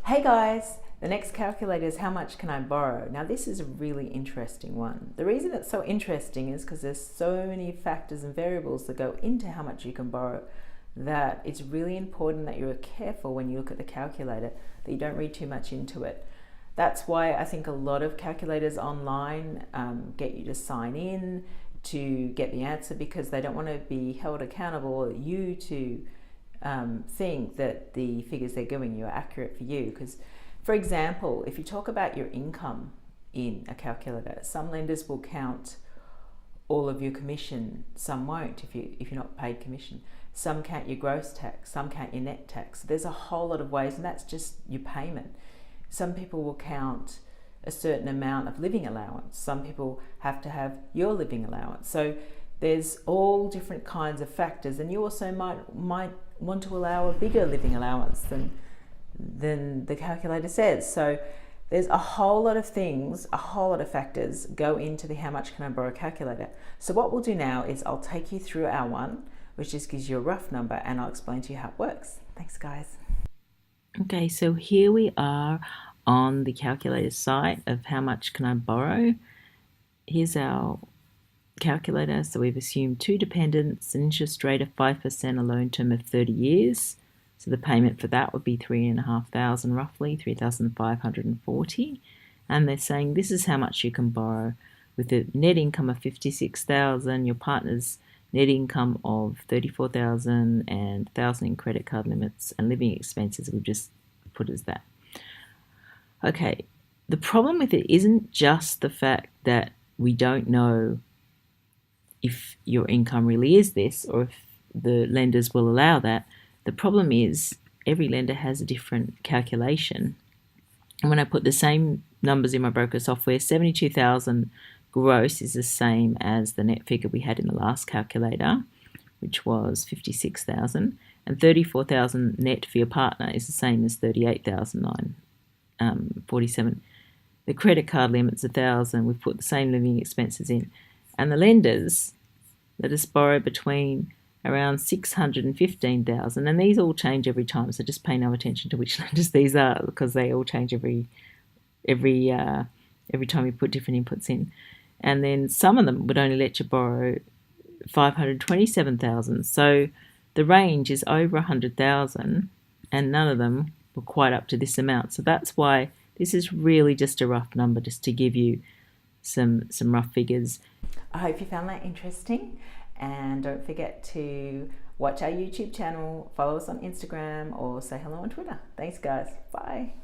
Hey guys, the next calculator is how much can I borrow? Now this is a really interesting one. The reason it's so interesting is because there's so many factors and variables that go into how much you can borrow that it's really important that you're careful when you look at the calculator, that you don't read too much into it. That's why I think a lot of calculators online get you to sign in to get the answer, because they don't want to be held accountable, or you to think that the figures they're giving you are accurate for you. Because, for example, if you talk about your income in a calculator, some lenders will count all of your commission, some won't if you're not paid commission. Some count your gross tax, some count your net tax. There's a whole lot of ways, and that's just your payment. Some people will count a certain amount of living allowance. Some people have to have your living allowance. So there's all different kinds of factors, and you also might want to allow a bigger living allowance than the calculator says. So there's a whole lot of things, a whole lot of factors go into the how much can I borrow calculator. So what we'll do now is I'll take you through our one, which just gives you a rough number, and I'll explain to you how it works. Thanks guys. Okay, so here we are on the calculator site of how much can I borrow. Here's our calculator. So we've assumed two dependents, an interest rate of 5%, a loan term of 30 years. So the payment for that would be $3,500 roughly, $3,540. And they're saying this is how much you can borrow with a net income of $56,000, your partner's net income of $34,000, and $1,000 in credit card limits, and living expenses we've just put as that. Okay, the problem with it isn't just the fact that we don't know if your income really is this, or if the lenders will allow that. The problem is every lender has a different calculation. And when I put the same numbers in my broker software, 72,000 gross is the same as the net figure we had in the last calculator, which was 56,000, and 34,000 net for your partner is the same as 38,947. The credit card limit's 1,000. We've put the same living expenses in, and the lenders let us borrow between around 600 and 15,000, and these all change every time. So just pay no attention to which lenders these are, because they all change every time you put different inputs in. And then some of them would only let you borrow 527,000. So the range is over 100,000, and none of them were quite up to this amount. So that's why this is really just a rough number, just to give you some rough figures. I hope you found that interesting, and don't forget to watch our YouTube channel, follow us on Instagram, or say hello on Twitter. Thanks guys, bye.